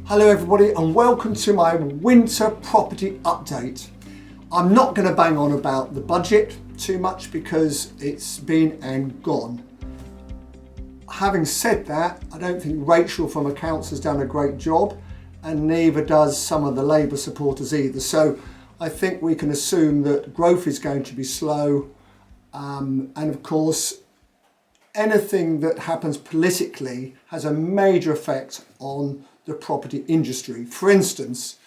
Hello everybody and welcome to my winter property update. I'm not going to bang on about the budget too much because it's been and gone. Having said that, I don't think Rachel from accounts has done a great job, and neither does some of the Labour supporters either. So I think we can assume that growth is going to be slow, and of course anything that happens politically has a major effect on the property industry. For instance,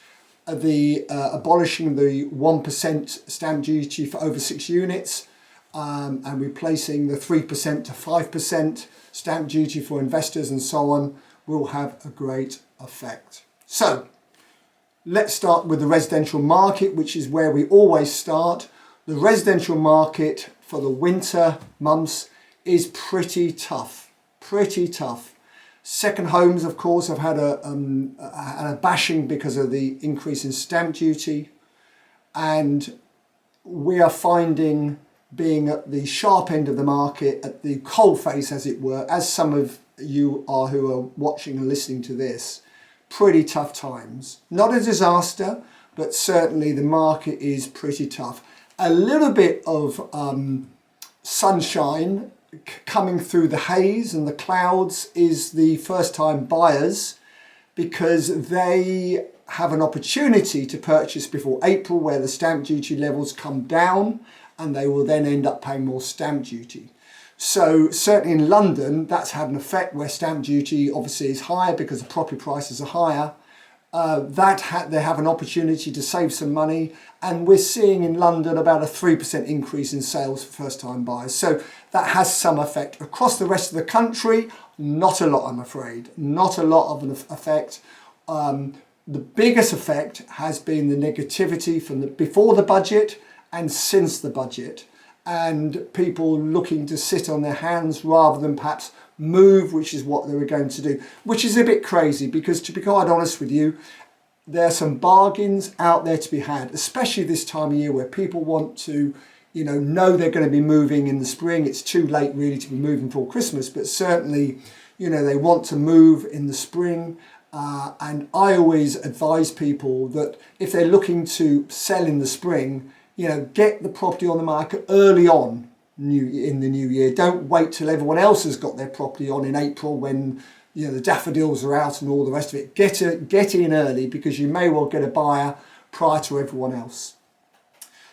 the abolishing the 1% stamp duty for over 6 units and replacing the 3% to 5% stamp duty for investors and so on will have a great effect. So let's start with the residential market, which is where we always start. The residential market for the winter months is pretty tough. Second homes, of course, have had a bashing because of the increase in stamp duty, and we are finding, being at the sharp end of the market, at the cold face as it were, as some of you are who are watching and listening to this, pretty tough times. Not a disaster, but certainly the market is pretty tough. A little bit of sunshine coming through the haze and the clouds is the first time buyers, because they have an opportunity to purchase before April where the stamp duty levels come down and they will then end up paying more stamp duty. So certainly in London that's had an effect where stamp duty obviously is higher because the property prices are higher. They have an opportunity to save some money, and we're seeing in London about a 3% increase in sales for first time buyers. So that has some effect. Across the rest of the country, not a lot, I'm afraid. Not a lot of an effect. The biggest effect has been the negativity from before the budget and since the budget, and people looking to sit on their hands rather than perhaps move, which is what they were going to do, which is a bit crazy because, to be quite honest with you, there are some bargains out there to be had, especially this time of year where people want to know they're going to be moving in the spring. It's too late really to be moving for Christmas, but certainly they want to move in the spring, and I always advise people that if they're looking to sell in the spring, get the property on the market early on in the new year. Don't wait till everyone else has got their property on in April when the daffodils are out and all the rest of it. Get in early, because you may well get a buyer prior to everyone else.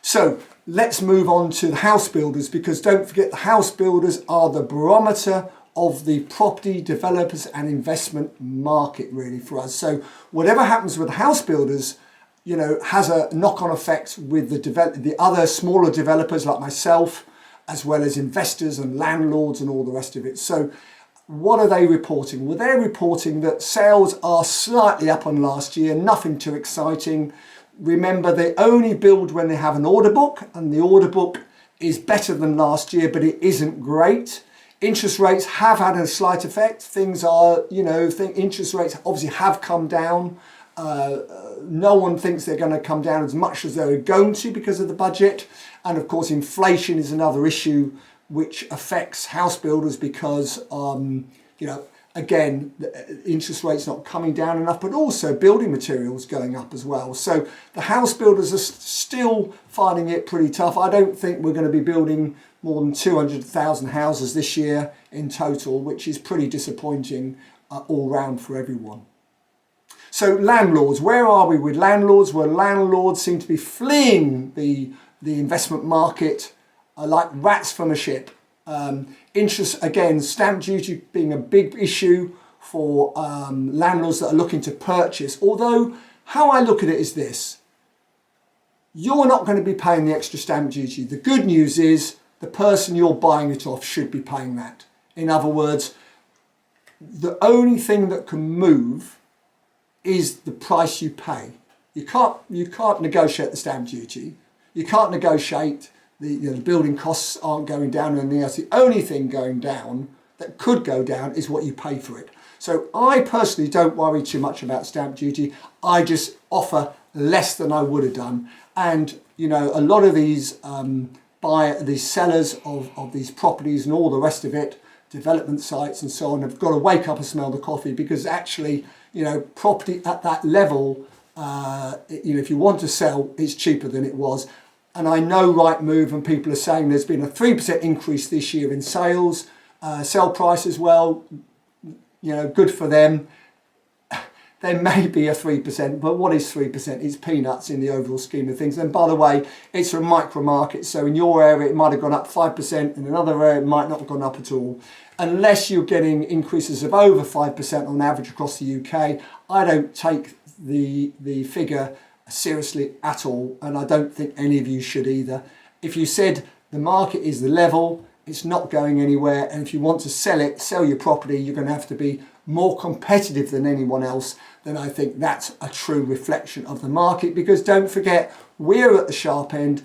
So let's move on to the house builders, because don't forget the house builders are the barometer of the property developers and investment market really for us. So whatever happens with the house builders has a knock-on effect with the other smaller developers like myself, as well as investors and landlords and all the rest of it. So what are they reporting? Well, they're reporting that sales are slightly up on last year, nothing too exciting. Remember, they only build when they have an order book, and the order book is better than last year, but it isn't great. Interest rates have had a slight effect. Things are, interest rates obviously have come down. No one thinks they're going to come down as much as they're going to because of the budget. And of course, inflation is another issue which affects house builders because, again, the interest rates not coming down enough, but also building materials going up as well. So the house builders are still finding it pretty tough. I don't think we're going to be building more than 200,000 houses this year in total, which is pretty disappointing all round for everyone. So landlords, where are we with landlords? Well, landlords seem to be fleeing the investment market like rats from a ship. Interest, again, stamp duty being a big issue for landlords that are looking to purchase. Although, how I look at it is this: you're not going to be paying the extra stamp duty. The good news is the person you're buying it off should be paying that. In other words, the only thing that can move is the price you pay. You can't negotiate the stamp duty. You can't negotiate the building costs aren't going down and anything else. The only thing going down that could go down is what you pay for it. So I personally don't worry too much about stamp duty. I just offer less than I would have done. And a lot of these sellers of these properties and all the rest of it, development sites and so on have got to wake up and smell the coffee, because actually, you know, property at that level, you know, if you want to sell, it's cheaper than it was. And I know Rightmove and people are saying there's been a 3% increase this year in sales, sell price as well, you know, good for them. There may be a 3%, but what is 3%? It's peanuts in the overall scheme of things. And by the way, it's a micro market. So in your area, it might have gone up 5%. In another area, it might not have gone up at all. Unless you're getting increases of over 5% on average across the UK, I don't take the figure seriously at all. And I don't think any of you should either. If you said the market is the level, it's not going anywhere, and if you want to sell your property, you're going to have to be more competitive than anyone else, then I think that's a true reflection of the market. Because don't forget, we're at the sharp end.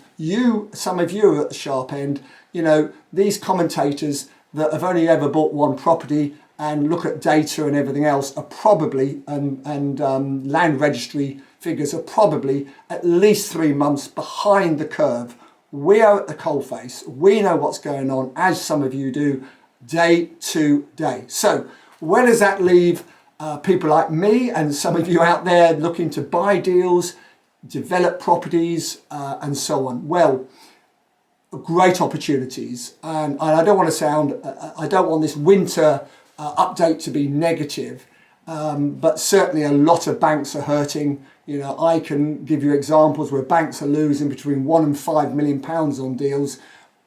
Some of you are at the sharp end. You know, these commentators that have only ever bought one property and look at data and everything else are probably, and land registry figures are probably at least 3 months behind the curve. We are at the coalface. We know what's going on, as some of you do, day to day. So where does that leave people like me and some of you out there looking to buy deals, develop properties, and so on? Well, great opportunities. And I don't want to sound, I don't want this winter update to be negative, but certainly a lot of banks are hurting. You know, I can give you examples where banks are losing between £1 and £5 million on deals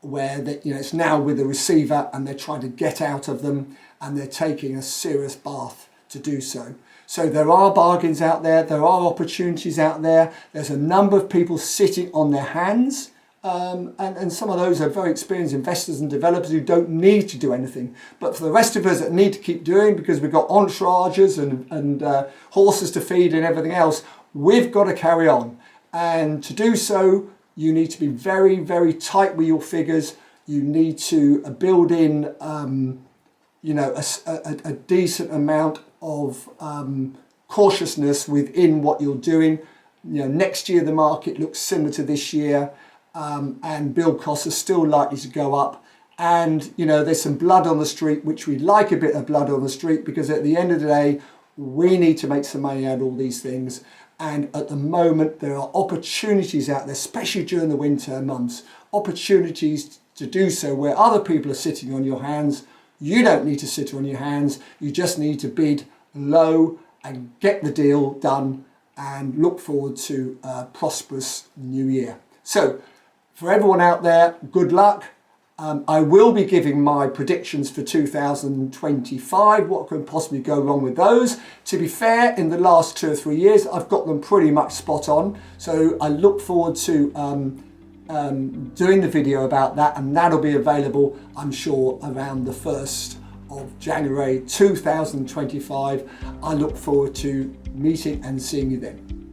where you know, it's now with the receiver and they're trying to get out of them, and they're taking a serious bath to do so. So there are bargains out there, there are opportunities out there. There's a number of people sitting on their hands, and some of those are very experienced investors and developers who don't need to do anything. But for the rest of us that need to keep doing, because we've got entourages and horses to feed and everything else, we've got to carry on. And to do so, you need to be very, very tight with your figures. You need to build in, you know, a decent amount of cautiousness within what you're doing. You know, next year the market looks similar to this year, and build costs are still likely to go up. And you know, there's some blood on the street, which we like a bit of blood on the street, because at the end of the day, we need to make some money out of all these things. And at the moment, there are opportunities out there, especially during the winter months, opportunities to do so where other people are sitting on your hands. You don't need to sit on your hands. You just need to bid low and get the deal done, and look forward to a prosperous new year. So for everyone out there, good luck. I will be giving my predictions for 2025, what could possibly go wrong with those. To be fair, in the last 2 or 3 years, I've got them pretty much spot on. So I look forward to doing the video about that, and that'll be available, I'm sure, around the 1st of January 2025. I look forward to meeting and seeing you then.